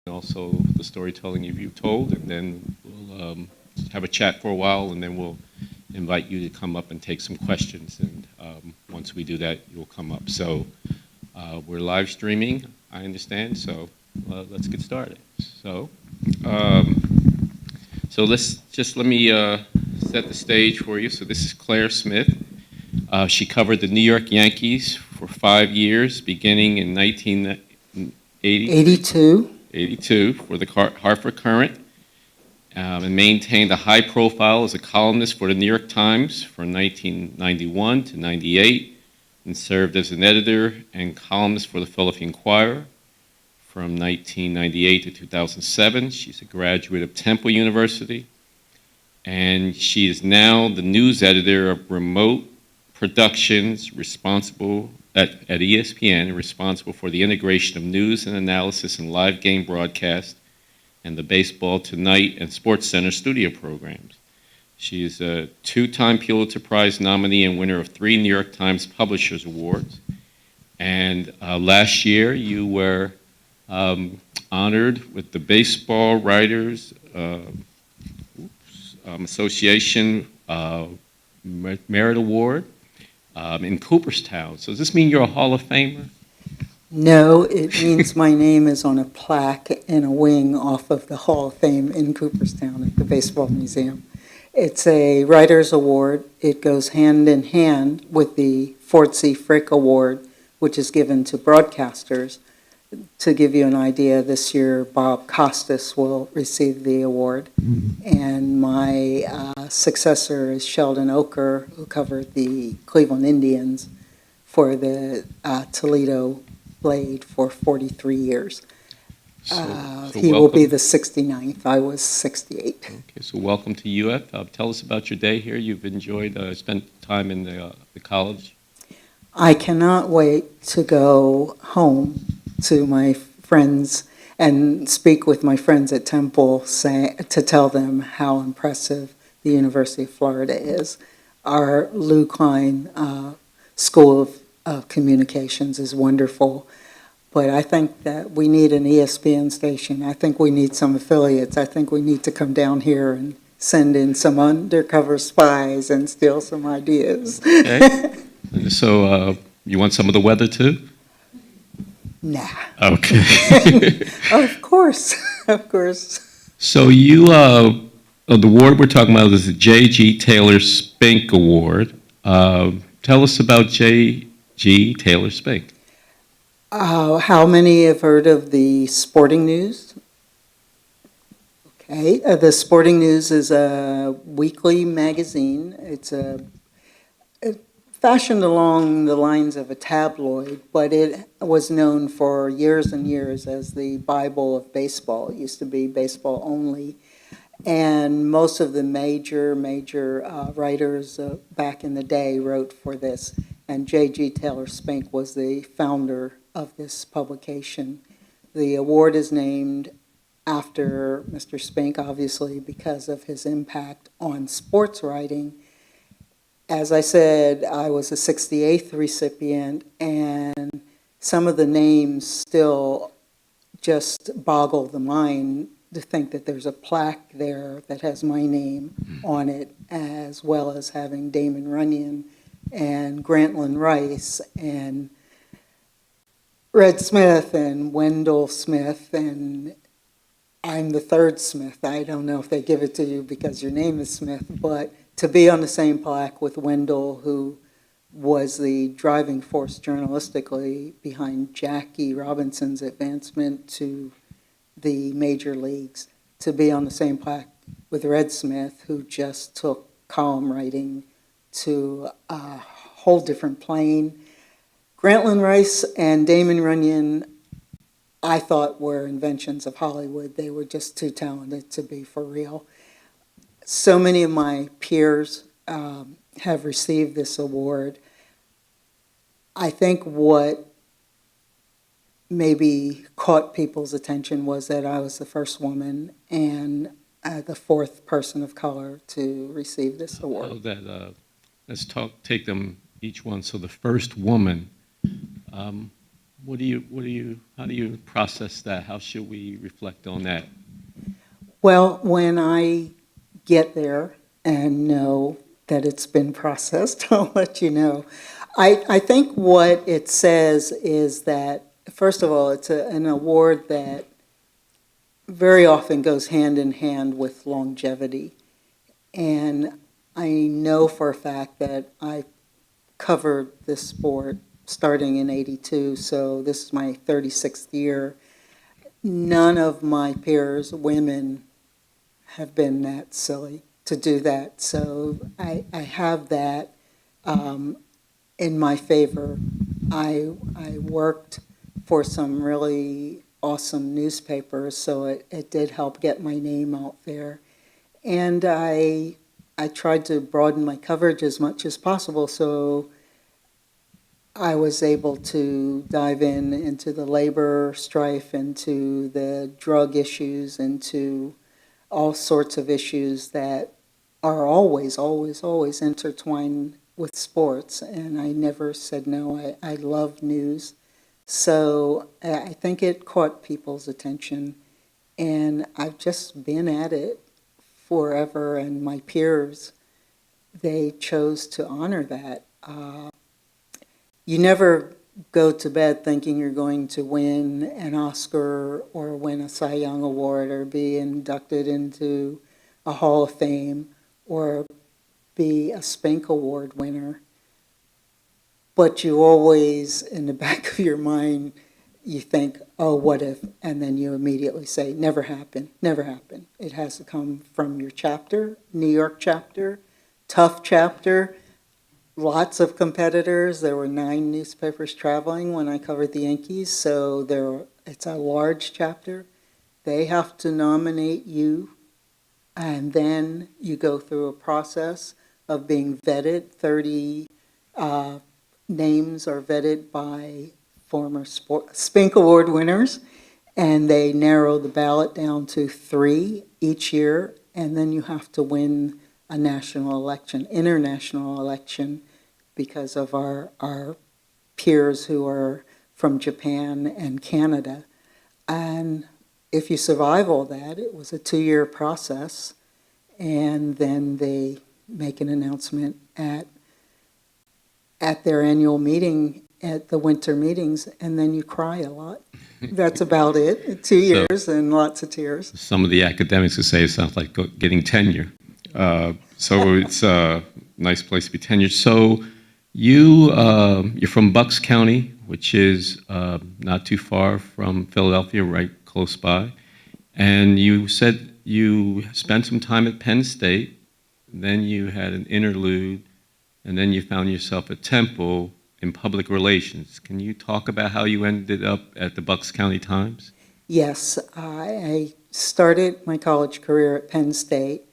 also the storytelling you've told, and then we'll have a chat for a while, and then we'll invite you to come up and take some questions. And once we do that, you'll come up. So we're live streaming, I understand, so let's get started. Let me set the stage for you. So this is Claire Smith. She covered the New York Yankees for 5 years, beginning in 1982 for the Hartford Courant, and maintained a high profile as a columnist for the New York Times from 1991 to 98, and served as an editor and columnist for the Philadelphia Inquirer from 1998 to 2007. She's a graduate of Temple University, and she is now the news editor of Remote Productions, responsible at ESPN, responsible for the integration of news and analysis and live game broadcast and the Baseball Tonight and SportsCenter studio programs. She is a two-time Pulitzer Prize nominee and winner of 3 New York Times Publishers Awards. And last year, you were honored with the Baseball Writers Association Merit Award in Cooperstown. So does this mean you're a Hall of Famer? No, it means my name is on a plaque in a wing off of the Hall of Fame in Cooperstown at the Baseball Museum. It's a Writers Award. It goes hand in hand with the Fort C. Frick Award, which is given to broadcasters. To give you an idea, this year Bob Costas will receive the award, and my successor is Sheldon Oker, who covered the Cleveland Indians for the Toledo Blade for 43 years. He will be the 69th. I was 68. Okay, so welcome to UF. Tell us about your day here. You've enjoyed, spent time in the college. I cannot wait to go home to my friends and speak with my friends at Temple to tell them how impressive the University of Florida is. Our Lou Klein School of Communications is wonderful, but I think that we need an ESPN station. I think we need some affiliates. I think we need to come down here and send in some undercover spies and steal some ideas. Okay. So you want some of the weather too? Nah. Okay. Of course. So you, the award we're talking about is the J.G. Taylor Spink Award. Tell us about J.G. Taylor Spink. How many have heard of the Sporting News? Okay. The Sporting News is a weekly magazine. It's fashioned along the lines of a tabloid, but it was known for years and years as the Bible of baseball. It used to be baseball only. And most of the major writers back in the day wrote for this. And J.G. Taylor Spink was the founder of this publication. The award is named after Mr. Spink, obviously, because of his impact on sports writing. As I said, I was a 68th recipient, and some of the names still just boggle the mind to think that there's a plaque there that has my name on it, as well as having Damon Runyon and Grantland Rice and Red Smith and Wendell Smith, and I'm the third Smith. I don't know if they give it to you because your name is Smith, but to be on the same plaque with Wendell, who was the driving force journalistically behind Jackie Robinson's advancement to the major leagues, to be on the same plaque with Red Smith, who just took column writing to a whole different plane. Grantland Rice and Damon Runyon, I thought were inventions of Hollywood. They were just too talented to be for real. So many of my peers have received this award. I think what maybe caught people's attention was that I was the first woman and the fourth person of color to receive this award. Let's take them each one. So the first woman, How do you process that? How should we reflect on that? Well, when I get there and know that it's been processed, I'll let you know. I think what it says is that, first of all, it's an award that very often goes hand in hand with longevity. And I know for a fact that I covered this sport starting in '82, so this is my 36th year. None of my peers, women, have been that silly to do that. So I have that in my favor. I worked for some really awesome newspapers, so it did help get my name out there. And I tried to broaden my coverage as much as possible, so I was able to dive into the labor strife, into the drug issues, into all sorts of issues that are always, always, always intertwined with sports. And I never said no. I love news. So I think it caught people's attention. And I've just been at it forever. And my peers, they chose to honor that. You never go to bed thinking you're going to win an Oscar or win a Cy Young Award or be inducted into a Hall of Fame or be a Spink Award winner. But you always, in the back of your mind, you think, oh, what if? And then you immediately say, never happened, never happened. It has to come from your chapter, New York chapter, tough chapter. Lots of competitors. There were 9 newspapers traveling when I covered the Yankees, so it's a large chapter. They have to nominate you, and then you go through a process of being vetted. 30 names are vetted by former Spink Award winners, and they narrow the ballot down to 3 each year, and then you have to win a national election, international election, because of our peers who are from Japan and Canada. And if you survive all that, it was a 2-year process, and then they make an announcement at their annual meeting, at the winter meetings, and then you cry a lot. That's about it. 2 years and lots of tears. Some of the academics would say it sounds like getting tenure. So it's a nice place to be tenured. So you're from Bucks County, which is not too far from Philadelphia, right close by. And you said you spent some time at Penn State, then you had an interlude, and then you found yourself at Temple in public relations. Can you talk about how you ended up at the Bucks County Times? Yes, I started my college career at Penn State,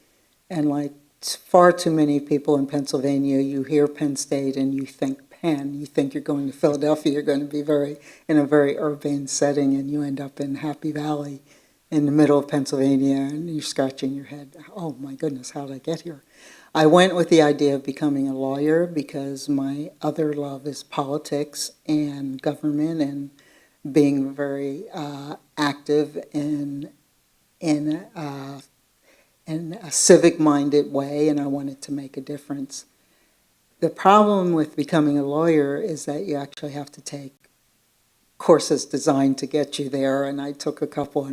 and like far too many people in Pennsylvania, you hear Penn State and you think Penn, you think you're going to Philadelphia, you're going to be in a very urban setting, and you end up in Happy Valley in the middle of Pennsylvania, and you're scratching your head, oh my goodness, how did I get here? I went with the idea of becoming a lawyer because my other love is politics and government and being very active in a civic-minded way, and I wanted to make a difference. The problem with becoming a lawyer is that you actually have to take courses designed to get you there, and I took a couple,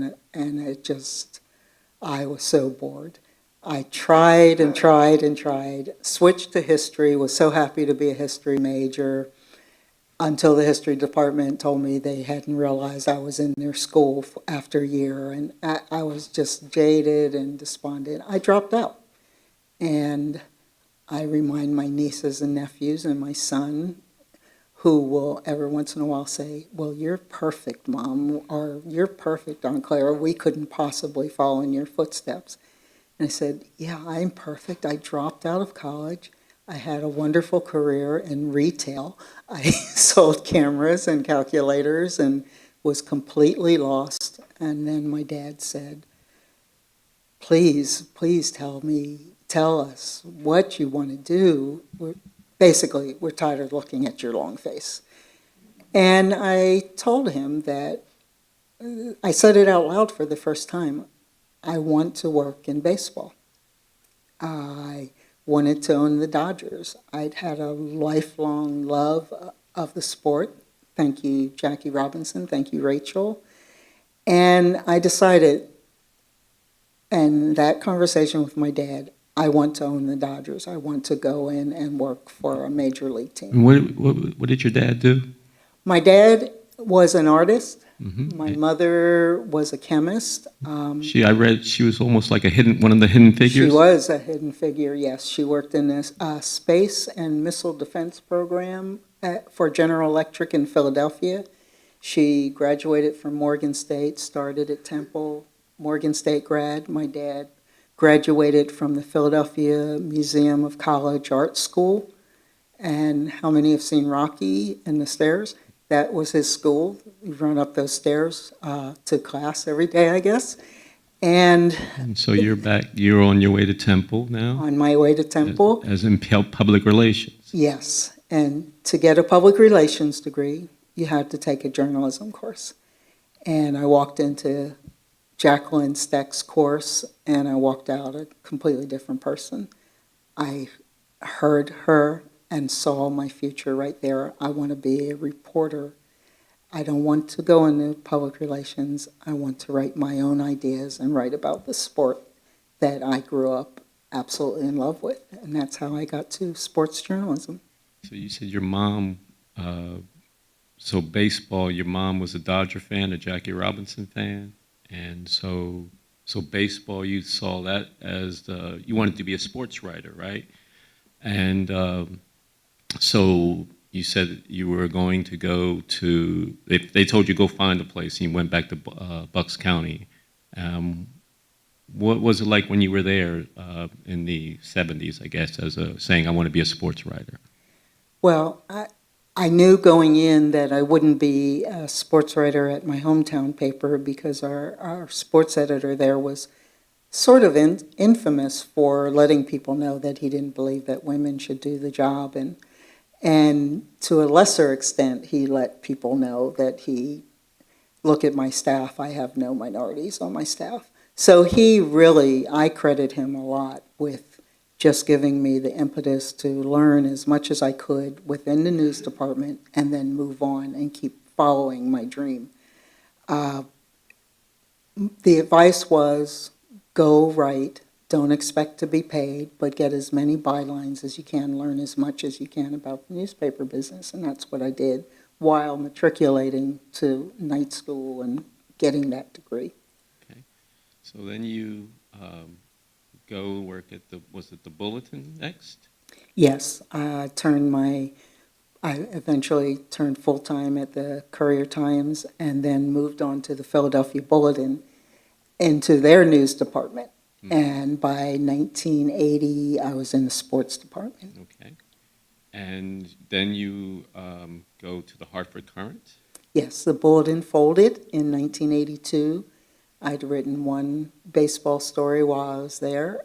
I was so bored. I tried and tried and tried, switched to history, was so happy to be a history major, until the history department told me they hadn't realized I was in their school after a year, and I was just jaded and despondent. I dropped out, and I remind my nieces and nephews and my son, who will every once in a while say, well, you're perfect, Mom, or you're perfect, Aunt Clara, we couldn't possibly follow in your footsteps. And I said, yeah, I'm perfect. I dropped out of college. I had a wonderful career in retail. I sold cameras and calculators and was completely lost. And then my dad said, please tell us what you want to do. We're tired of looking at your long face. And I told him that, I said it out loud for the first time, I want to work in baseball. I wanted to own the Dodgers. I'd had a lifelong love of the sport. Thank you, Jackie Robinson. Thank you, Rachel. And I decided, in that conversation with my dad, I want to own the Dodgers. I want to go in and work for a major league team. And what did your dad do? My dad was an artist. Mm-hmm. My mother was a chemist. I read she was almost like one of the hidden figures. She was a hidden figure, yes. She worked in a space and missile defense program for General Electric in Philadelphia. She graduated from Morgan State, started at Temple, Morgan State grad. My dad graduated from the Philadelphia Museum of College Art School. And how many have seen Rocky and the Stairs? That was his school. We run up those stairs to class every day, I guess. And so you're on your way to Temple now? On my way to Temple. As in public relations? Yes. And to get a public relations degree, you had to take a journalism course. And I walked into Jacqueline Steck's course, and I walked out a completely different person. I heard her and saw my future right there. I want to be a reporter. I don't want to go into public relations. I want to write my own ideas and write about the sport that I grew up absolutely in love with. And that's how I got to sports journalism. So you said your mom, so baseball, your mom was a Dodger fan, a Jackie Robinson fan. And so baseball, you saw that as you wanted to be a sports writer, right? And so you said you were going to go to, they told you go find a place, and you went back to Bucks County. What was it like when you were there in the 70s, I guess, saying, I want to be a sports writer? Well, I knew going in that I wouldn't be a sports writer at my hometown paper because our sports editor there was sort of infamous for letting people know that he didn't believe that women should do the job. And to a lesser extent, he let people know that look at my staff, I have no minorities on my staff. So I credit him a lot with just giving me the impetus to learn as much as I could within the news department and then move on and keep following my dream. The advice was, go write. Don't expect to be paid, but get as many bylines as you can, learn as much as you can about the newspaper business, and that's what I did while matriculating to night school and getting that degree. Okay. So then you go work at was it the Bulletin next? Yes, I eventually turned full-time at the Courier-Times and then moved on to the Philadelphia Bulletin into their news department. And by 1980, I was in the sports department. Okay. And then you go to the Hartford Courant? Yes, the Bulletin folded in 1982. I'd written one baseball story while I was there,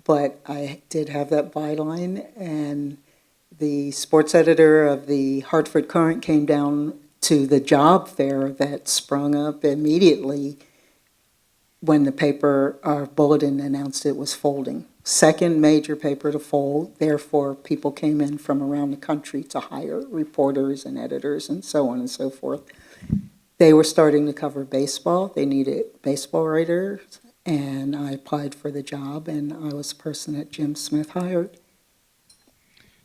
but I did have that byline, and the sports editor of the Hartford Courant came down to the job fair that sprung up immediately when the paper, our Bulletin, announced it was folding. Second major paper to fold, therefore people came in from around the country to hire reporters and editors and so on and so forth. They were starting to cover baseball. They needed baseball writers, and I applied for the job, and I was the person that Jim Smith hired.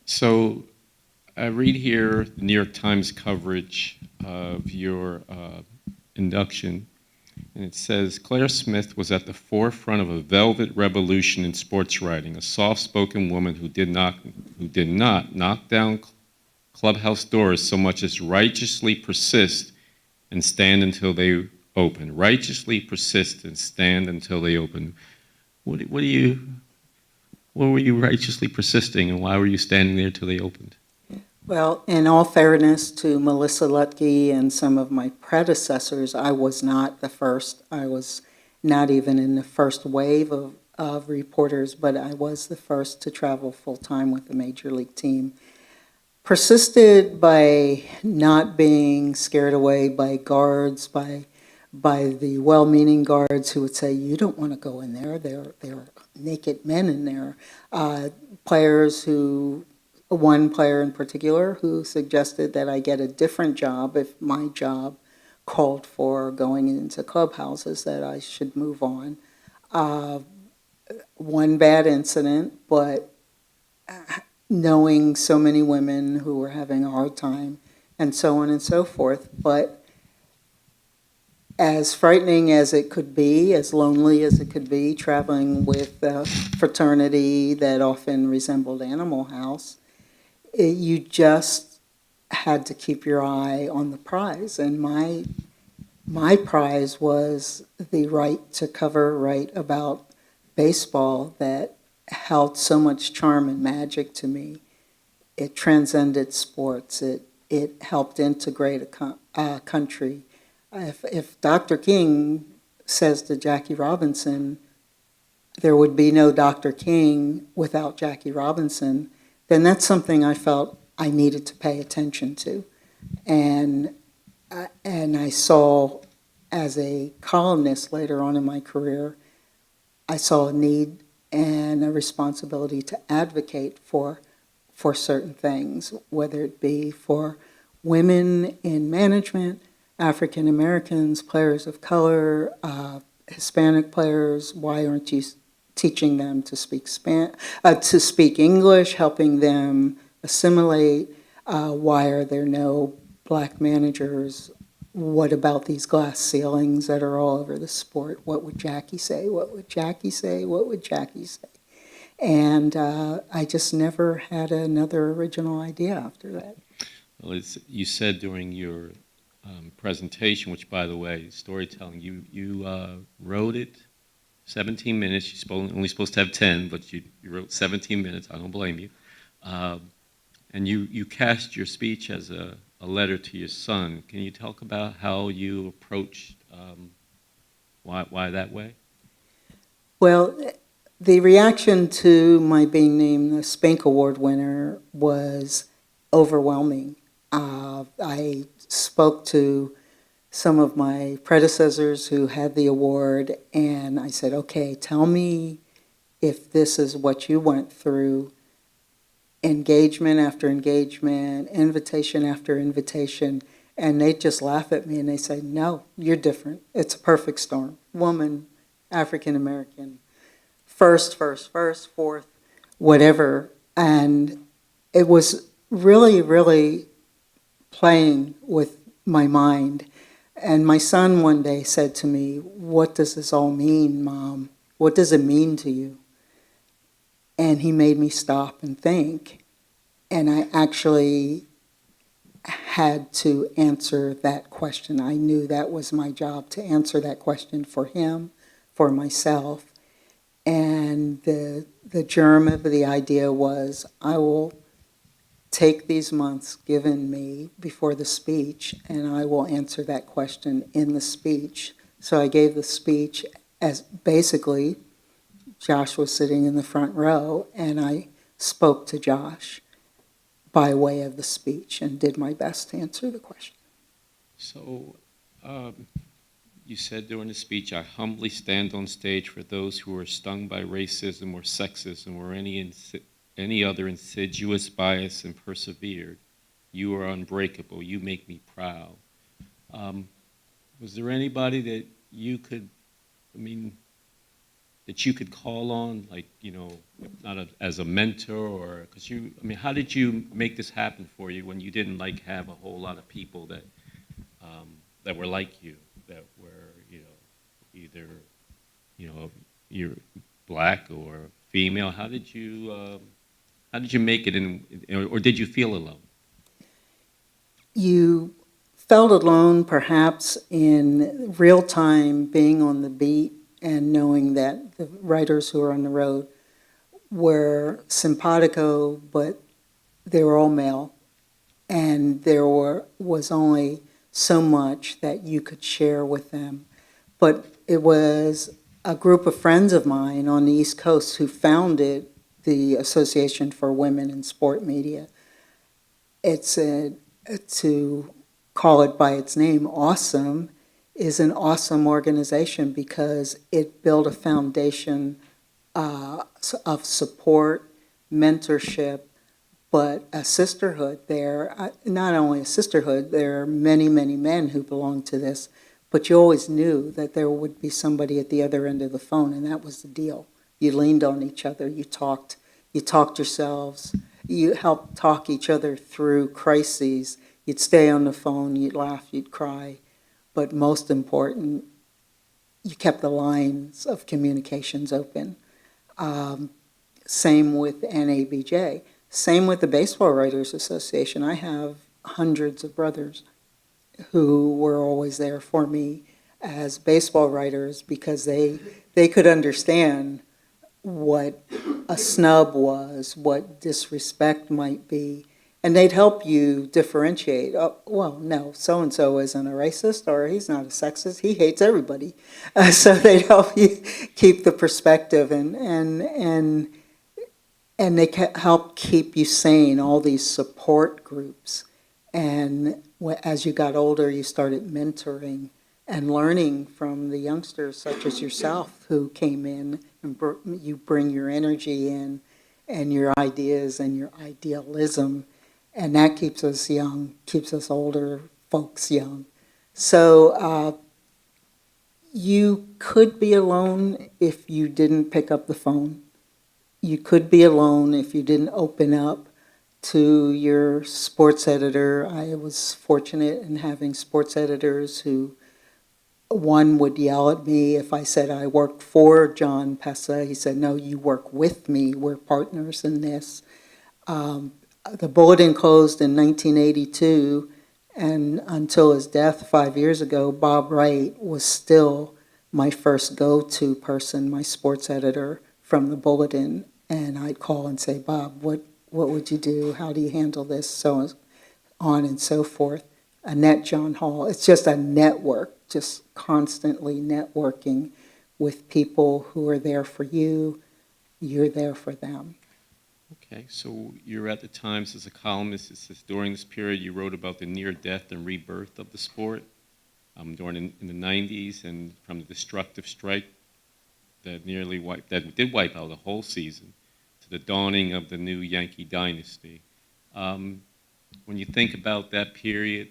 So I read here the New York Times coverage of your induction. And it says, Claire Smith was at the forefront of a velvet revolution in sports writing, a soft-spoken woman who did not knock down clubhouse doors so much as righteously persist and stand until they open. Righteously persist and stand until they open. What were you righteously persisting, and why were you standing there till they opened? Well, in all fairness to Melissa Lutke and some of my predecessors, I was not the first. I was not even in the first wave of reporters, but I was the first to travel full-time with a major league team. persisted by not being scared away by guards, by the well-meaning guards who would say, "You don't want to go in there. There are naked men in there." Players who, one player in particular, who suggested that I get a different job if my job called for going into clubhouses, that I should move on. One bad incident, but knowing so many women who were having a hard time, and so on and so forth. But as frightening as it could be, as lonely as it could be, traveling with a fraternity that often resembled Animal House, you just had to keep your eye on the prize. And my prize was the right to cover, write about baseball that held so much charm and magic to me. It transcended sports. It helped integrate a country. If Dr. King says to Jackie Robinson, there would be no Dr. King without Jackie Robinson, then that's something I felt I needed to pay attention to. And I saw, as a columnist later on in my career, I saw a need and a responsibility to advocate for certain things, whether it be for women in management, African Americans, players of color, Hispanic players. Why aren't you teaching them to speak English, helping them assimilate? Why are there no black managers? What about these glass ceilings that are all over the sport? What would Jackie say? What would Jackie say? What would Jackie say? And I just never had another original idea after that. Well, you said during your presentation, which, by the way, storytelling, you wrote it 17 minutes. You're only supposed to have 10, but you wrote 17 minutes. I don't blame you. And you cast your speech as a letter to your son. Can you talk about how you approached why that way? Well, the reaction to my being named the Spink Award winner was overwhelming. I spoke to some of my predecessors who had the award, and I said, okay, tell me if this is what you went through, engagement after engagement, invitation after invitation, and they just laugh at me and they say, no, you're different. It's a perfect storm. Woman, African American, first, fourth, whatever. And it was really, really playing with my mind. And my son one day said to me, what does this all mean, Mom? What does it mean to you? And he made me stop and think. And I actually had to answer that question. I knew that was my job, to answer that question for him, for myself. And the germ of the idea was, I will take these months given me before the speech, and I will answer that question in the speech. So I gave the speech as basically Josh was sitting in the front row, and I spoke to Josh by way of the speech and did my best to answer the question. So you said during the speech, I humbly stand on stage for those who are stung by racism or sexism or any other insidious bias and persevered. You are unbreakable. You make me proud. Was there anybody that you could, that you could call on, like, not as a mentor, or because how did you make this happen for you when you didn't have a whole lot of people that that were like you, that were either you're black or female? How did you make it, or did you feel alone? You felt alone, perhaps, in real time, being on the beat and knowing that the writers who were on the road were simpatico, but they were all male, and there was only so much that you could share with them. But it was a group of friends of mine on the East Coast who founded the Association for Women in Sport Media. it's to call it by its name, Awesome, is an awesome organization because it built a foundation of support, mentorship, but a sisterhood there. Not only a sisterhood, there are many, many men who belong to this, but you always knew that there would be somebody at the other end of the phone, and that was the deal. You leaned on each other, you talked yourselves, you helped talk each other through crises. You'd stay on the phone, you'd laugh, you'd cry, but most important, you kept the lines of communications open. Same with NABJ. Same with the Baseball Writers Association. I have hundreds of brothers who were always there for me as baseball writers because they could understand what a snub was, what disrespect might be, and they'd help you differentiate. Oh, well, no, so-and-so isn't a racist, or he's not a sexist, he hates everybody. So they'd help you keep the perspective, and they help keep you sane, all these support groups. And as you got older, you started mentoring and learning from the youngsters such as yourself who came in, and you bring your energy in and your ideas and your idealism, and that keeps us young, keeps us older folks young. So you could be alone if you didn't pick up the phone. You could be alone if you didn't open up to your sports editor. I was fortunate in having sports editors who, one would yell at me if I said I worked for John Pessa. He said, no, you work with me. We're partners in this. The Bulletin closed in 1982, and until his death 5 years ago, Bob Wright was still my first go-to person, my sports editor from the Bulletin. And I'd call and say, Bob, what would you do? How do you handle this? So on and so forth. Annette John Hall. It's just a network, just constantly networking with people who are there for you. You're there for them. Okay, so you're at the Times as a columnist. It says during this period you wrote about the near death and rebirth of the sport in the 90s, and from the destructive strike that did wipe out a whole season, to the dawning of the new Yankee dynasty. When you think about that period,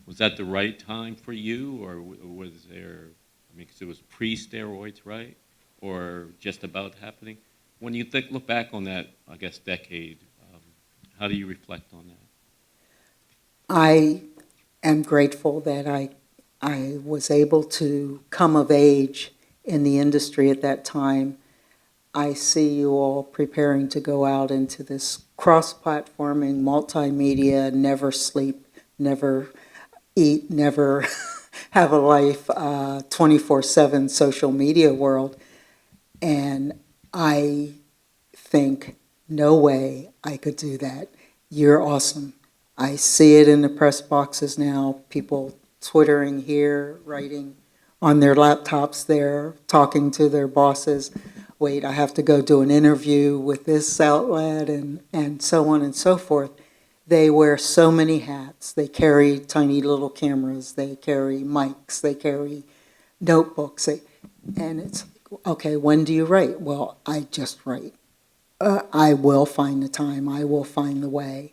was that the right time for you, or was there? I mean, because it was pre-steroids, right, or just about happening. When you look back on that, I guess, decade, how do you reflect on that? I am grateful that I was able to come of age in the industry at that time. I see you all preparing to go out into this cross-platforming, multimedia, never sleep, never eat, never have a life, 24/7 social media world. And I think, no way I could do that. You're awesome. I see it in the press boxes now, people twittering here, writing on their laptops there, talking to their bosses. Wait, I have to go do an interview with this outlet, and so on and so forth. They wear so many hats. They carry tiny little cameras. They carry mics. They carry notebooks. And it's, okay, when do you write? Well, I just write. I will find the time. I will find the way.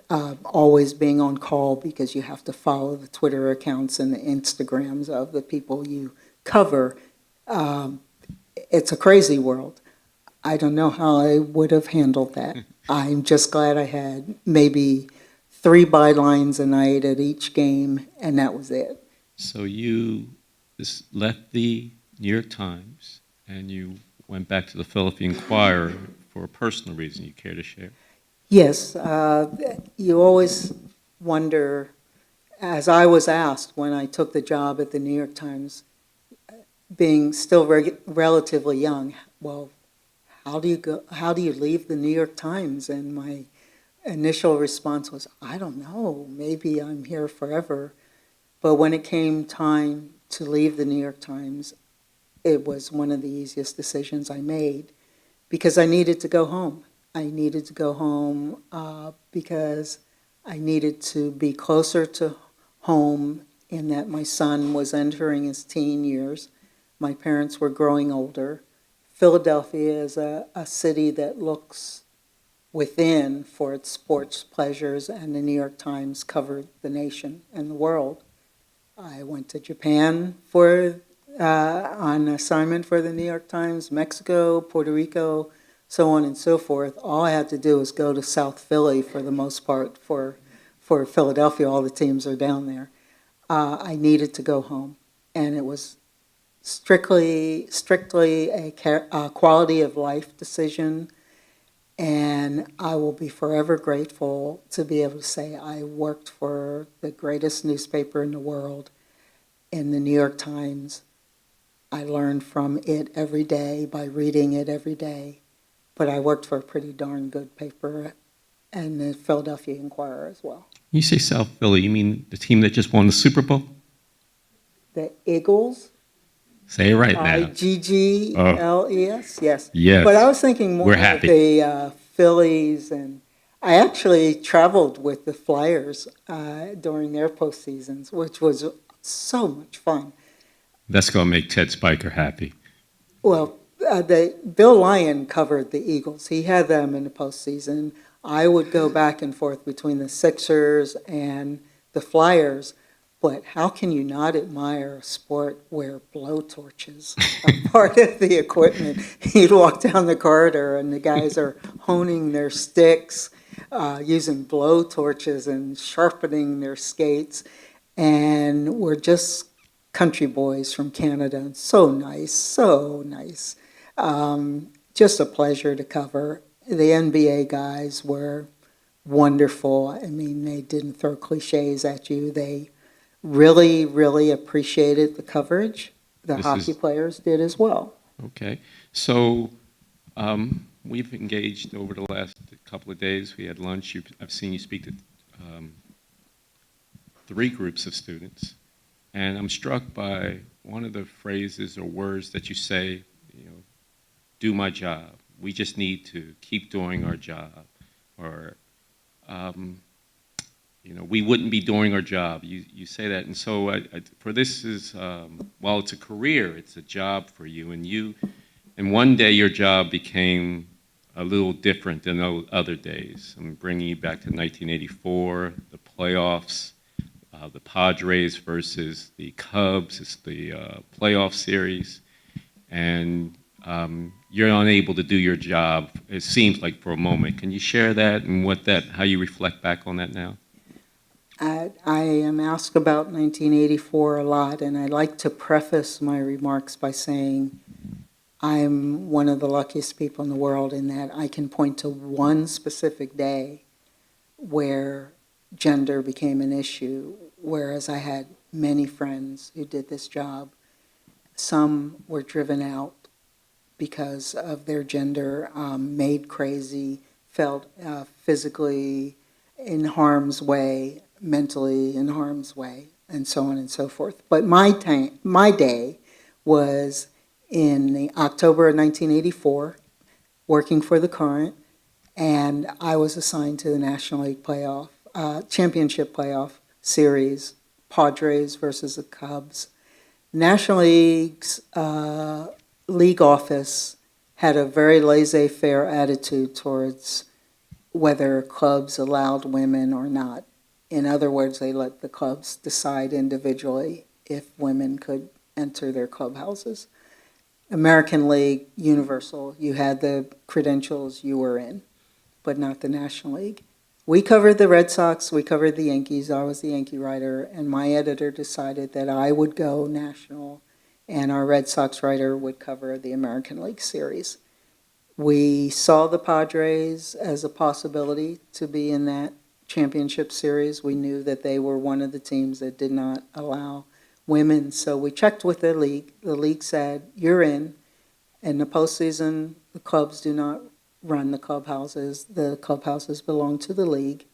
Always being on call because you have to follow the Twitter accounts and the Instagrams of the people you cover. It's a crazy world. I don't know how I would have handled that. I'm just glad I had maybe 3 bylines a night at each game, and that was it. So you just left the New York Times, and you went back to the Philadelphia Inquirer for a personal reason you care to share? Yes, you always wonder, as I was asked when I took the job at the New York Times, being still relatively young, well, how do you leave the New York Times? And my initial response was, I don't know, maybe I'm here forever. But when it came time to leave the New York Times, it was one of the easiest decisions I made because I needed to go home. I needed to go home because I needed to be closer to home in that my son was entering his teen years. My parents were growing older. Philadelphia is a city that looks within for its sports pleasures, and the New York Times covered the nation and the world. I went to Japan on assignment for the New York Times, Mexico, Puerto Rico, so on and so forth. All I had to do was go to South Philly for the most part. For Philadelphia, all the teams are down there. I needed to go home, and it was strictly a quality of life decision. And I will be forever grateful to be able to say I worked for the greatest newspaper in the world, in the New York Times. I learned from it every day by reading it every day. But I worked for a pretty darn good paper, and the Philadelphia Inquirer as well. You say South Philly, you mean the team that just won the Super Bowl? The Eagles? Say it right now. Iggles, yes. Yes. But I was thinking more We're of happy. the Phillies, and I actually traveled with the Flyers during their postseasons, which was so much fun. That's going to make Ted Spiker happy. Well, Bill Lyon covered the Eagles. He had them in the postseason. I would go back and forth between the Sixers and the Flyers. But how can you not admire a sport where blowtorches are part of the equipment? You'd walk down the corridor and the guys are honing their sticks, using blowtorches and sharpening their skates. And we're just country boys from Canada. And so nice, so nice. Just a pleasure to cover. The NBA guys were wonderful. I mean, they didn't throw cliches at you. They really, really appreciated the coverage. The hockey players did as well. Okay. So we've engaged over the last couple of days. We had lunch. I've seen you speak to 3 groups of students. And I'm struck by one of the phrases or words that you say, do my job. We just need to keep doing our job. Or, we wouldn't be doing our job. You say that. And so for this is, while it's a career, it's a job for you. And one day your job became a little different than other days. I'm bringing you back to 1984, the playoffs, the Padres versus the Cubs. It's the playoff series. And you're unable to do your job, it seems like, for a moment. Can you share that and how you reflect back on that now? I am asked about 1984 a lot, and I like to preface my remarks by saying I'm one of the luckiest people in the world in that I can point to one specific day where gender became an issue, whereas I had many friends who did this job. Some were driven out because of their gender, made crazy, felt physically in harm's way, mentally in harm's way, and so on and so forth. But my day was in the October of 1984, working for the Current, and I was assigned to the National League championship playoff series, Padres versus the Cubs. National League's league office had a very laissez-faire attitude towards whether clubs allowed women or not. In other words, they let the clubs decide individually if women could enter their clubhouses. American League, universal, you had the credentials, you were in, but not the National League. We covered the Red Sox, we covered the Yankees, I was the Yankee writer, and my editor decided that I would go national and our Red Sox writer would cover the American League series. We saw the Padres as a possibility to be in that championship series. We knew that they were one of the teams that did not allow women, so we checked with the league. The league said, you're in. In the postseason, the clubs do not run the clubhouses. The clubhouses belong to the league.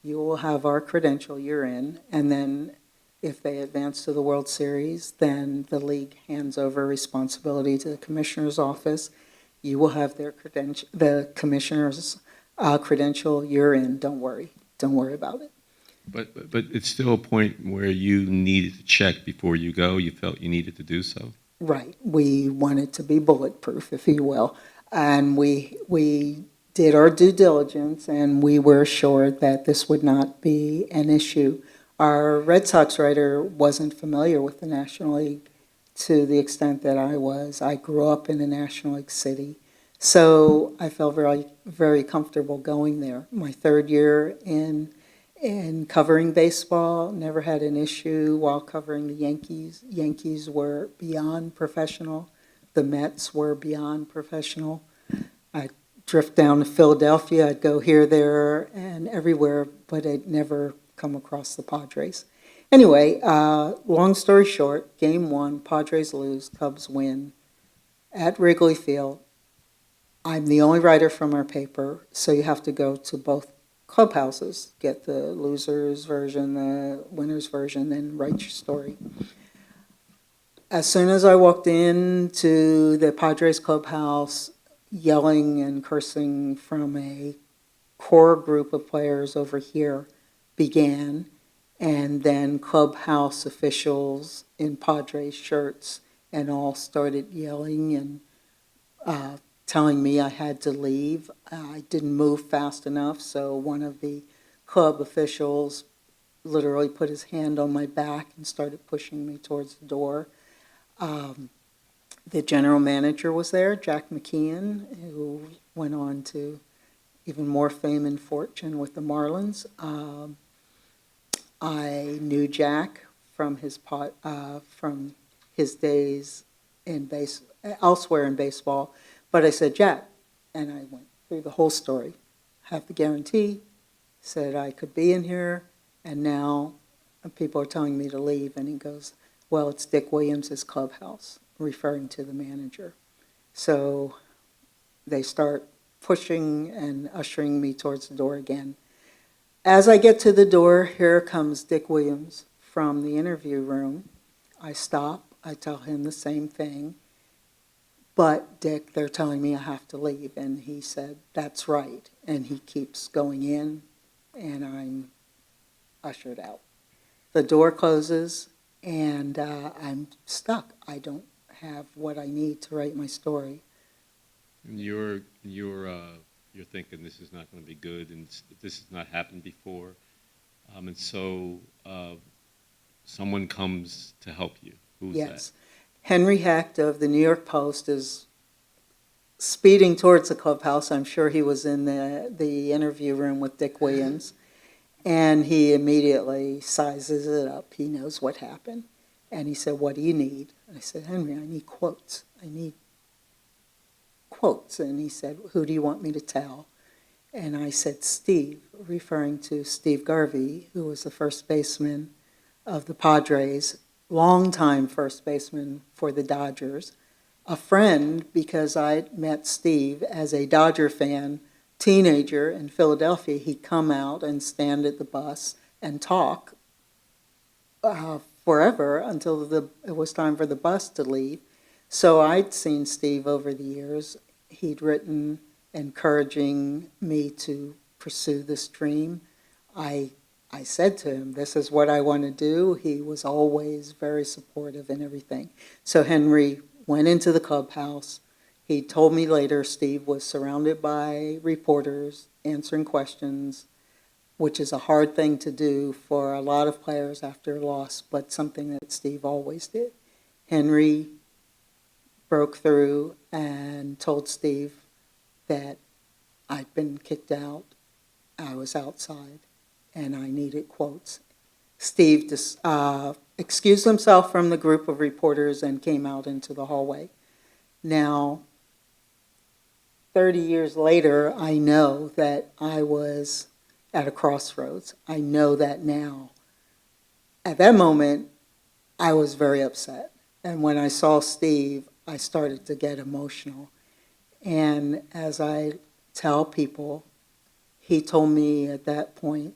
You will have our credential, you're in. And then if they advance to the World Series, then the league hands over responsibility to the commissioner's office. You will have the commissioner's credential. You're in. Don't worry. Don't worry about it. But it's still a point where you needed to check before you go. You felt you needed to do so. Right. We wanted to be bulletproof, if you will. And we did our due diligence, and we were assured that this would not be an issue. Our Red Sox writer wasn't familiar with the National League to the extent that I was. I grew up in a National League city, so I felt very, very comfortable going there. My third year in covering baseball, never had an issue while covering the Yankees. Yankees were beyond professional. The Mets were beyond professional. I'd drift down to Philadelphia. I'd go here, there, and everywhere, but I'd never come across the Padres. Anyway, long story short, game one, Padres lose, Cubs win at Wrigley Field. I'm the only writer from our paper, so you have to go to both clubhouses, get the loser's version, the winner's version, then write your story. As soon as I walked into the Padres clubhouse, yelling and cursing from a core group of players over here began, and then clubhouse officials in Padres shirts and all started yelling and telling me I had to leave. I didn't move fast enough, so one of the club officials literally put his hand on my back and started pushing me towards the door. The general manager was there, Jack McKeon, who went on to even more fame and fortune with the Marlins. I knew Jack from his days elsewhere in baseball. But I said, Jack, and I went through the whole story. Have the guarantee, said I could be in here, and now people are telling me to leave. And he goes, well, it's Dick Williams' clubhouse, referring to the manager. So they start pushing and ushering me towards the door again. As I get to the door, here comes Dick Williams from the interview room. I stop. I tell him the same thing. But, Dick, they're telling me I have to leave. And he said, that's right. And he keeps going in, and I'm ushered out. The door closes, and I'm stuck. I don't have what I need to write my story. And you're thinking this is not going to be good, and this has not happened before. And so someone comes to help you. Who's Yes. Henry Hecht of the New York Post is speeding towards the clubhouse. I'm sure he was in the interview room with Dick Williams. And he immediately sizes it up. He knows what happened. And he said, what do you need? And I said, Henry, I need quotes. I need quotes. And he said, who do you want me to tell? And I said, Steve, referring to Steve Garvey, who was the first baseman of the Padres, longtime first baseman for the Dodgers, a friend because I met Steve as a Dodger fan, teenager in Philadelphia. He'd come out and stand at the bus and talk forever until it was time for the bus to leave. So I'd seen Steve over the years. He'd written encouraging me to pursue this dream. I said to him, this is what I want to do. He was always very supportive and everything. So Henry went into the clubhouse. He told me later Steve was surrounded by reporters answering questions, which is a hard thing to do for a lot of players after a loss, but something that Steve always did. Henry broke through and told Steve that I'd been kicked out, I was outside, and I needed quotes. Steve excused himself from the group of reporters and came out into the hallway. Now, 30 years later, I know that I was at a crossroads. I know that now. At that moment, I was very upset. And when I saw Steve, I started to get emotional. And as I tell people, he told me at that point,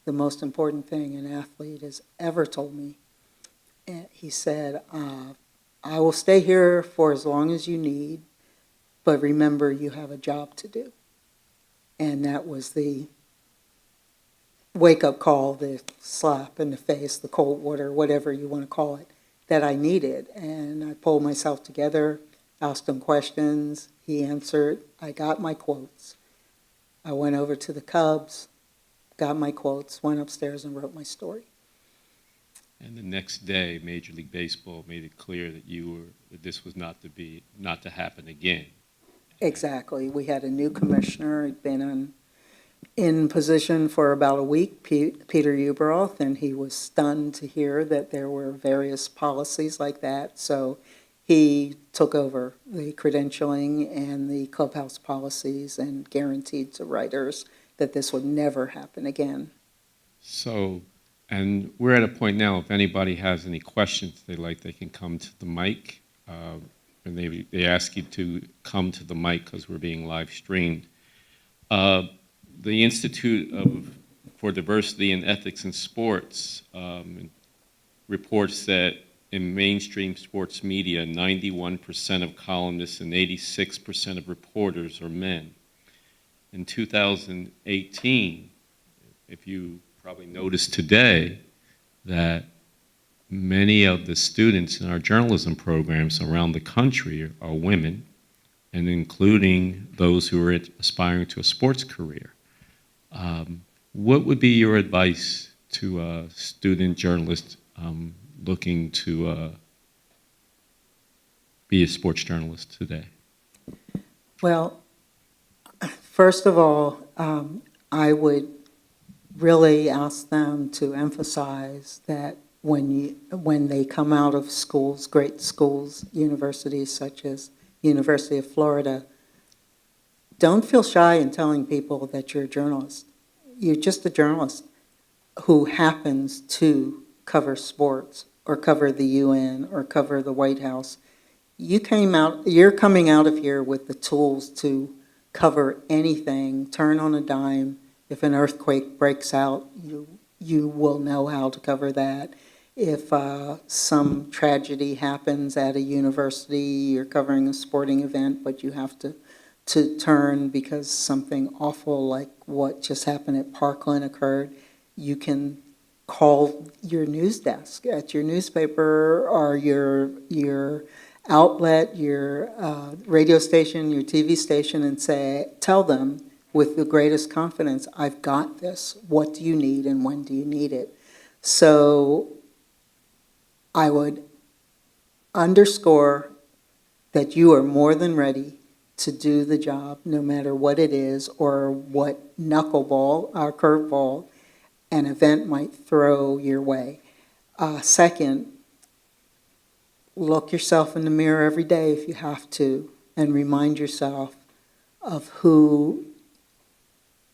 the most important thing an athlete has ever told me. And he said, I will stay here for as long as you need. but remember you have a job to do. And that was the wake-up call, the slap in the face, the cold water, whatever you want to call it, that I needed. And I pulled myself together, asked him questions, he answered, I got my quotes. I went over to the Cubs, got my quotes, went upstairs and wrote my story. And the next day, Major League Baseball made it clear that this was not to happen again. Exactly. We had a new commissioner, he'd been in position for about a week, Peter Uberoth, and he was stunned to hear that there were various policies like that. So he took over the credentialing and the clubhouse policies and guaranteed to writers that this would never happen again. So, and we're at a point now, if anybody has any questions they can come to the mic. And they ask you to come to the mic because we're being live streamed. The Institute for Diversity and Ethics in Sports reports that in mainstream sports media, 91% of columnists and 86% of reporters are men. In 2018, if you probably noticed today, that many of the students in our journalism programs around the country are women, and including those who are aspiring to a sports career. What would be your advice to a student journalist looking to be a sports journalist today? Well, first of all, I would really ask them to emphasize that when they come out of schools, great schools, universities such as University of Florida, don't feel shy in telling people that you're a journalist. You're just a journalist who happens to cover sports or cover the UN or cover the White House. You're coming out of here with the tools to cover anything, turn on a dime. If an earthquake breaks out, you will know how to cover that. If some tragedy happens at a university, you're covering a sporting event, but you have to turn because something awful like what just happened at Parkland occurred, you can call your news desk at your newspaper or your outlet, your radio station, your TV station, and tell them with the greatest confidence, I've got this. What do you need and when do you need it? So I would underscore that you are more than ready to do the job, no matter what it is or what knuckleball or curveball an event might throw your way. Second, look yourself in the mirror every day if you have to and remind yourself of who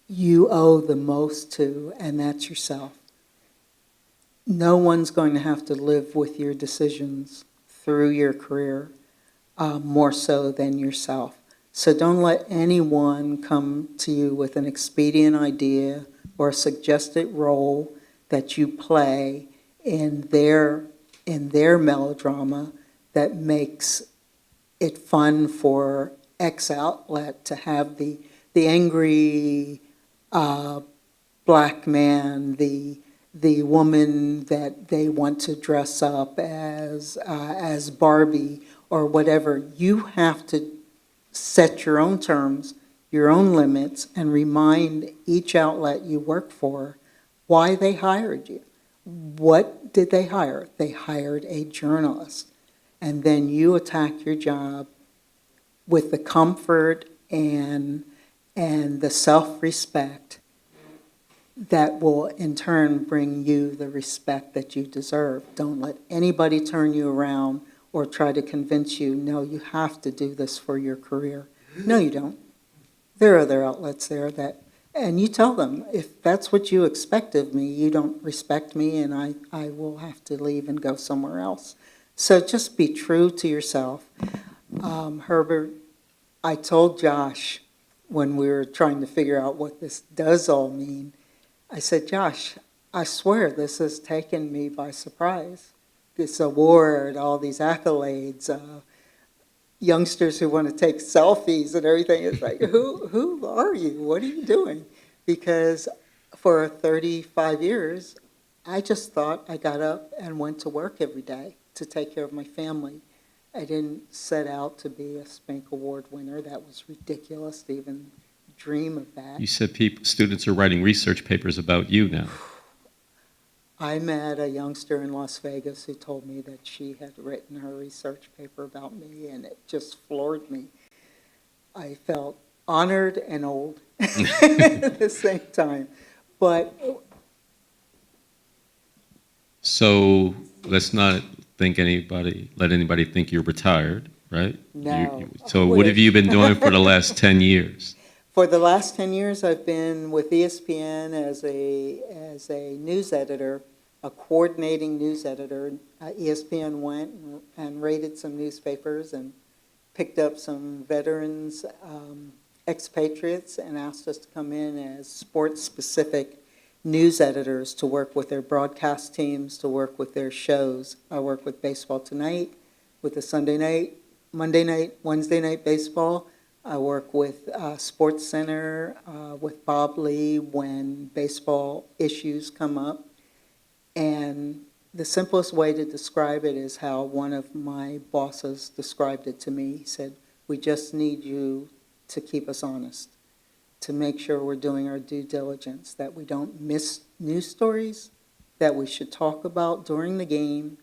you owe the most to, and that's yourself. No one's going to have to live with your decisions through your career more so than yourself. So don't let anyone come to you with an expedient idea or a suggested role that you play in their melodrama that makes it fun for X outlet to have the angry black man, the woman that they want to dress up as Barbie or whatever. You have to set your own terms, your own limits, and remind each outlet you work for why they hired you. What did they hire? They hired a journalist. And then you attack your job with the comfort and the self-respect that will in turn bring you the respect that you deserve. Don't let anybody turn you around or try to convince you, no, you have to do this for your career. No, you don't. There are other outlets there and you tell them, if that's what you expect of me, you don't respect me and I will have to leave and go somewhere else. So just be true to yourself. Herbert, I told Josh when we were trying to figure out what this does all mean, I said, Josh, I swear this has taken me by surprise. This award, all these accolades. youngsters who want to take selfies and everything. It's like, who are you? What are you doing? Because for 35 years, I just thought I got up and went to work every day to take care of my family. I didn't set out to be a Spink Award winner. That was ridiculous to even dream of that. You said students are writing research papers about you now. I met a youngster in Las Vegas who told me that she had written her research paper about me, and it just floored me. I felt honored and old at the same time. But so let's not let anybody think you're retired, right? no. So what have you been doing for the last 10 years? For the last 10 years, I've been with ESPN as a news editor, a coordinating news editor. ESPN went and rated some newspapers and picked up some veterans, expatriates, and asked us to come in as sports-specific news editors to work with their broadcast teams, to work with their shows. I work with Baseball Tonight, with the Sunday night, Monday night, Wednesday night baseball. I work with Sports Center, with Bob Lee when baseball issues come up. And the simplest way to describe it is how one of my bosses described it to me. He said, we just need you to keep us honest, to make sure we're doing our due diligence, that we don't miss news stories that we should talk about during the game,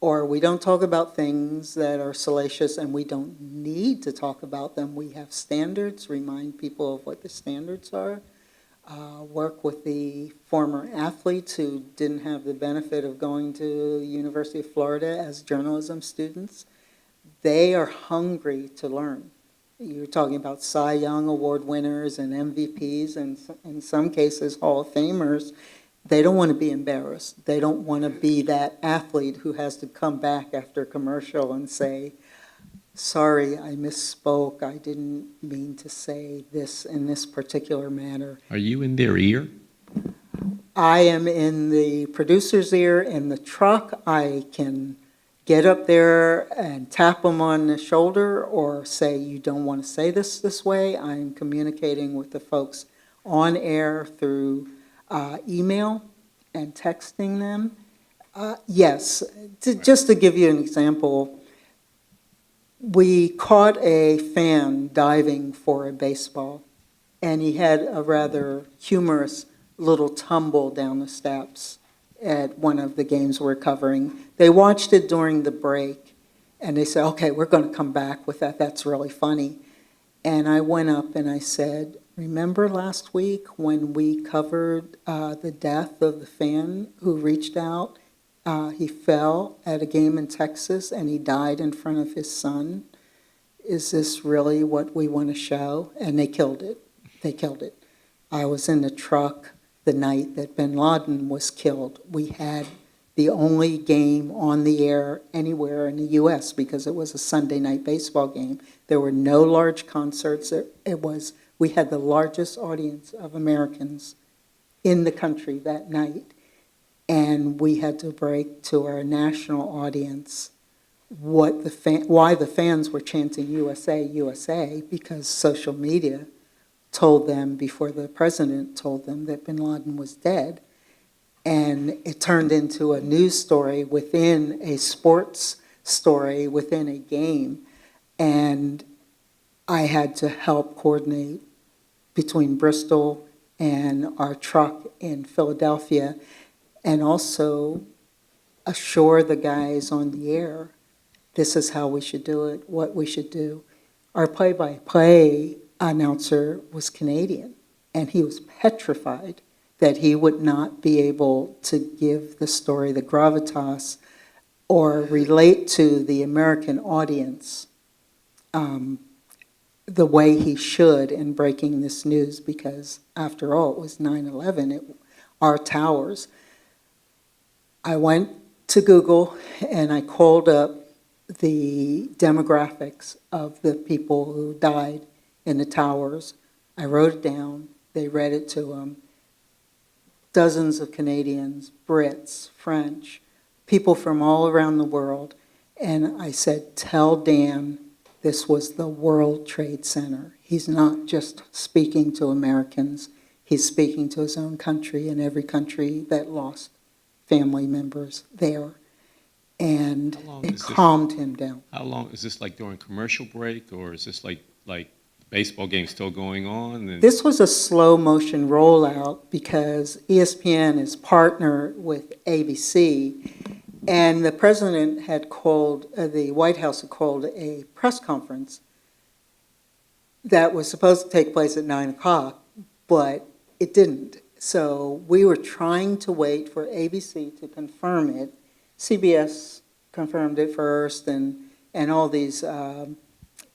or we don't talk about things that are salacious and we don't need to talk about them. We have standards, remind people of what the standards are. Work with the former athletes who didn't have the benefit of going to University of Florida as journalism students. They are hungry to learn. You're talking about Cy Young Award winners and MVPs and in some cases Hall of Famers. They don't want to be embarrassed. They don't want to be that athlete who has to come back after a commercial and say, sorry, I misspoke. I didn't mean to say this in this particular manner. Are you in their ear? I am in the producer's ear in the truck. I can get up there and tap them on the shoulder or say, you don't want to say this way. I'm communicating with the folks on air through email and texting them. Yes, just to give you an example, we caught a fan diving for a baseball, and he had a rather humorous little tumble down the steps at one of the games we're covering. They watched it during the break, and they said, okay, we're going to come back with that. That's really funny. And I went up and I said, remember last week when we covered the death of the fan who reached out? He fell at a game in Texas and he died in front of his son. Is this really what we want to show? And they killed it. They killed it. I was in the truck the night that bin Laden was killed. We had the only game on the air anywhere in the U.S. because it was a Sunday night baseball game. There were no large concerts. We had the largest audience of Americans in the country that night. And we had to break to our national audience why the fans were chanting USA, USA, because social media told them before the president told them that bin Laden was dead. And it turned into a news story within a sports story within a game. And I had to help coordinate between Bristol and our truck in Philadelphia and also assure the guys on the air, this is how we should do it, what we should do. Our play-by-play announcer was Canadian, and he was petrified that he would not be able to give the story the gravitas or relate to the American audience the way he should in breaking this news, because after all, it was 9/11, our towers. I went to Google and I called up the demographics of the people who died in the towers. I wrote it down. They read it to them. Dozens of Canadians, Brits, French, people from all around the world. And I said, tell Dan this was the World Trade Center. He's not just speaking to Americans, he's speaking to his own country and every country that lost family members there. And it calmed him down. How long is this, like during commercial break, or is this like baseball game still going on? And this was a slow motion rollout because ESPN is partnered with ABC, and the president had called, the White House had called a press conference that was supposed to take place at 9 o'clock, but it didn't. So we were trying to wait for ABC to confirm it. CBS confirmed it first, and all these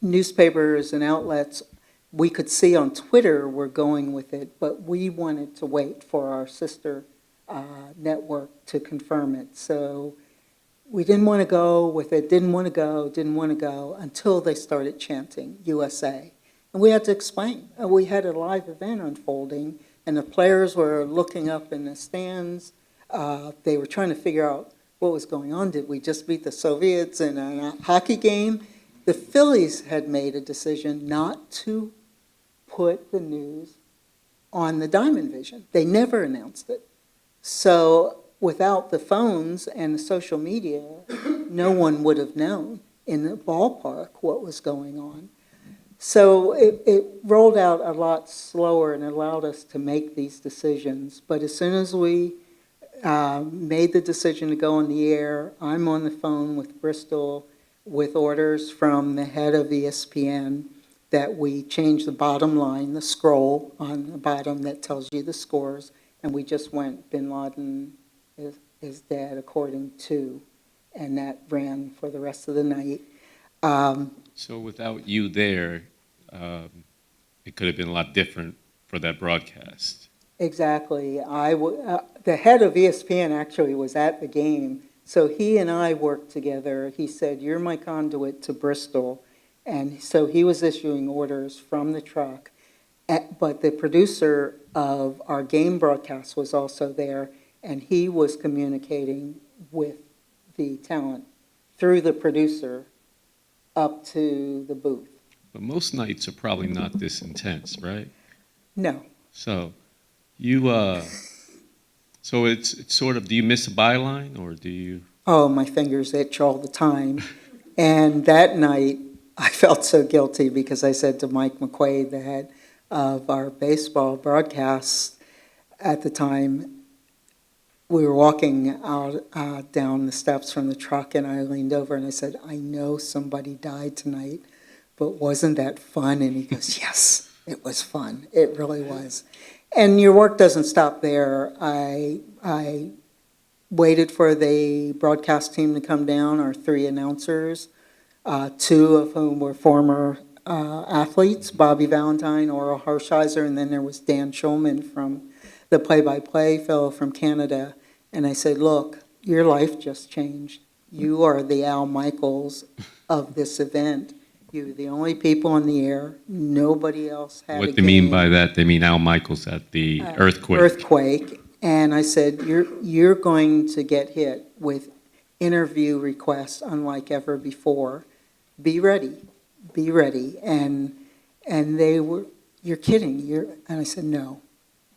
newspapers and outlets we could see on Twitter were going with it, but we wanted to wait for our sister network to confirm it. So we didn't want to go with it, didn't want to go until they started chanting USA. And we had to explain. We had a live event unfolding, and the players were looking up in the stands. They were trying to figure out what was going on. Did we just beat the Soviets in a hockey game? The Phillies had made a decision not to put the news on the Diamond Vision. They never announced it. So without the phones and the social media, no one would have known in the ballpark what was going on. So it rolled out a lot slower and allowed us to make these decisions. But as soon as we made the decision to go on the air, I'm on the phone with Bristol with orders from the head of ESPN that we change the bottom line, the scroll on the bottom that tells you the scores, and we just went, Bin Laden is dead according to, and that ran for the rest of the night. so without you there, it could have been a lot different for that broadcast. Exactly. The head of ESPN actually was at the game, so he and I worked together. He said, "You're my conduit to Bristol." And so he was issuing orders from the truck. But the producer of our game broadcast was also there, and he was communicating with the talent through the producer up to the booth. But most nights are probably not this intense, right? No. So so it's sort of, do you miss a byline, or do you? Oh, my fingers itch all the time. And that night, I felt so guilty because I said to Mike McQuaid, the head of our baseball broadcasts at the time, we were walking out down the steps from the truck, and I leaned over and I said, "I know somebody died tonight, but wasn't that fun?" And he goes, "Yes, it was fun. It really was." And your work doesn't stop there. I waited for the broadcast team to come down, our three announcers, two of whom were former athletes, Bobby Valentine, Oral Hershiser, and then there was Dan Schulman from the play-by-play fellow from Canada. And I said, "Look, your life just changed. You are the Al Michaels of this event. You're the only people on the air. Nobody else had What they mean by that, they mean Al Michaels at the earthquake. And I said, you're going to get hit with interview requests unlike ever before. Be ready. And they were, "You're kidding." And I said, "No.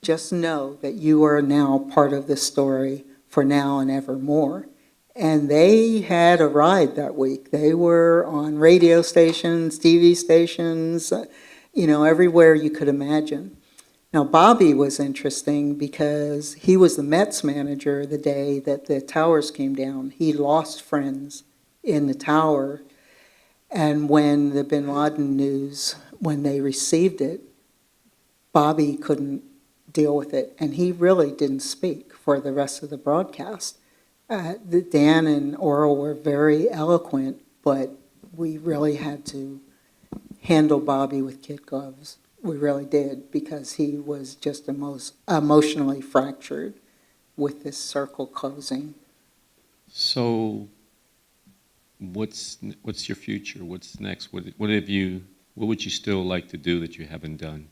Just know that you are now part of this story for now and evermore." And they had a ride that week. They were on radio stations, TV stations, everywhere you could imagine. Now, Bobby was interesting because he was the Mets manager the day that the towers came down. He lost friends in the tower. And when the Bin Laden news, when they received it, Bobby couldn't deal with it. And he really didn't speak for the rest of the broadcast. Dan and Oral were very eloquent, but we really had to handle Bobby with kid gloves. We really did, because he was just emotionally fractured with this circle closing. So what's your future? What's next? What would you still like to do that you haven't done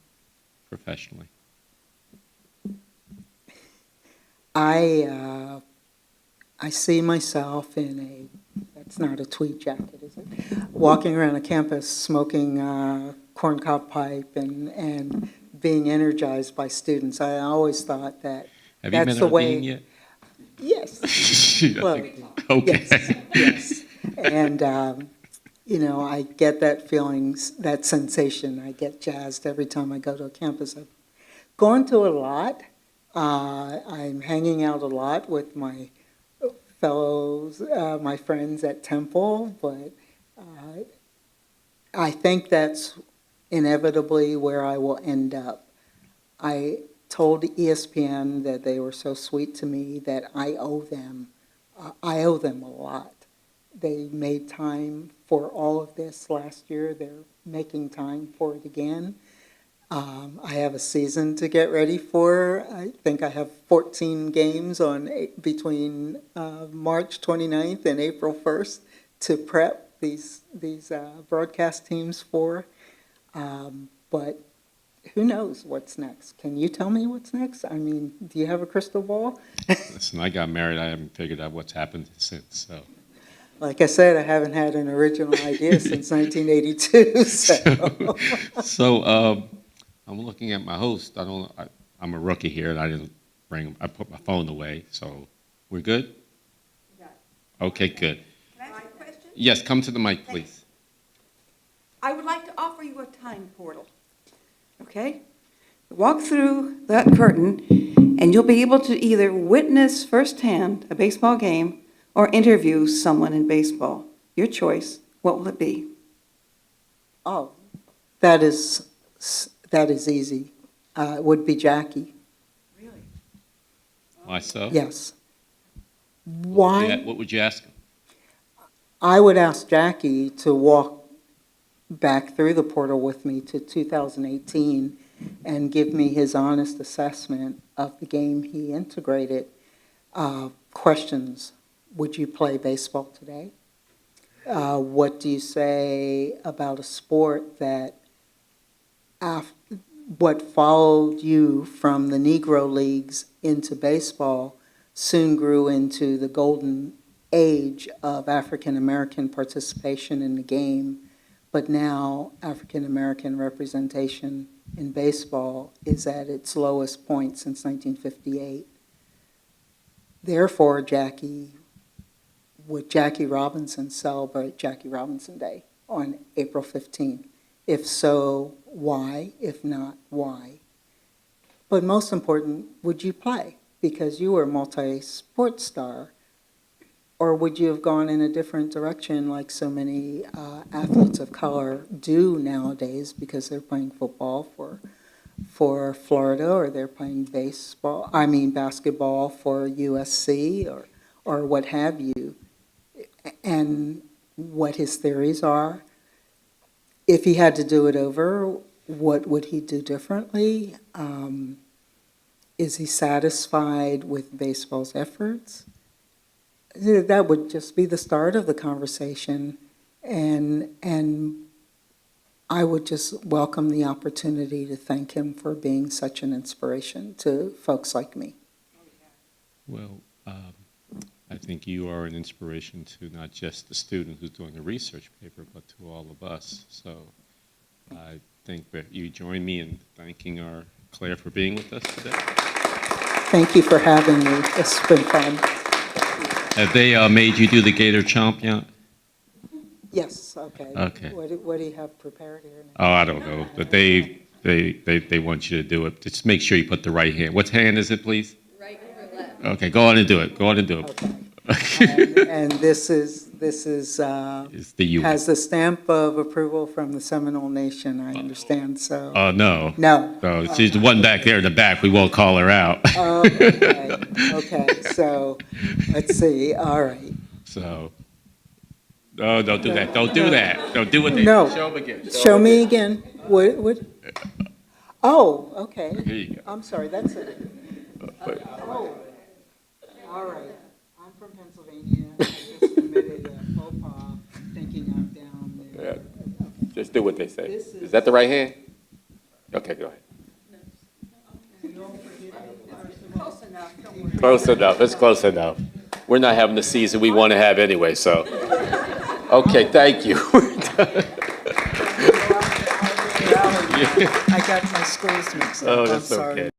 professionally? I I see myself in a it's not a tweed jacket, is it? Walking around the campus smoking corncob pipe and being energized by students. I always thought that Have you that's met the our way. dean yet? Yes. Well, Okay. yes. And, I get that feeling, that sensation. I get jazzed every time I go to a campus. I've gone to a lot. I'm hanging out a lot with my fellows, my friends at Temple, but I think that's inevitably where I will end up. I told ESPN that they were so sweet to me that I owe them a lot. They made time for all of this last year. They're making time for it again. I have a season to get ready for. I think I have 14 games between March 29th and April 1st to prep these broadcast teams for. But who knows what's next? Can you tell me what's next? I mean, do you have a crystal ball? Listen, I got married. I haven't figured out what's happened since. So, Like I said, I haven't had an original idea since 1982. so I'm looking at my host. I'm a rookie here, and I didn't bring. I put my phone away. So, we're good. Okay, good. Can I ask a question? Yes, come to the mic, please. I would like to offer you a time portal, okay? Walk through that curtain, and you'll be able to either witness firsthand a baseball game or interview someone in baseball. Your choice. What will it be? Oh, that is easy. It would be Jackie. Really? Why so? Yes. Why? What would you ask him? I would ask Jackie to walk back through the portal with me to 2018 and give me his honest assessment of the game he integrated. Questions: would you play baseball today? What do you say about a sport that what followed you from the Negro Leagues into baseball soon grew into the golden age of African American participation in the game, but now African American representation in baseball is at its lowest point since 1958. Therefore, would Jackie Robinson celebrate Jackie Robinson Day on April 15th? If so, why? If not, why? But most important, would you play? Because you were a multi-sport star. Or would you have gone in a different direction like so many athletes of color do nowadays because they're playing football for Florida, or they're playing basketball for USC or what have you, and what his theories are. If he had to do it over, what would he do differently? Is he satisfied with baseball's efforts? That would just be the start of the conversation, and I would just welcome the opportunity to thank him for being such an inspiration to folks like me. Well, I think you are an inspiration to not just the student who's doing the research paper, but to all of us. So I think that you join me in thanking our Claire for being with us today. Thank you for having me. It's been fun. Have they made you do the Gator Chomp yet? Yes, okay. Okay. What do you have prepared here now? Oh, I don't know, but they want you to do it. Just make sure you put the right hand. What hand is it, please? Right or left? Okay, go on and do it. Go on and do it. Okay. And this is It's the U. has the stamp of approval from the Seminole Nation, I understand, so. Oh, no. No. No, she's the one back there in the back. We won't call her out. Oh, okay, so, let's see, all right. So, no, don't do that. Don't do that. Don't do what they No. Show them again. Show me again. What? Oh, okay. Here you go. I'm sorry, that's it. Oh, all right. I'm from Pennsylvania. I just committed a faux pas thinking I'm down there. Just do what they say. This is- Is that the right hand? Okay, go ahead. Close enough, don't worry. Close enough. It's close enough. We're not having the season we want to have anyway, so. Okay, thank you. I got my schools mixed up, Oh, I'm that's sorry. okay.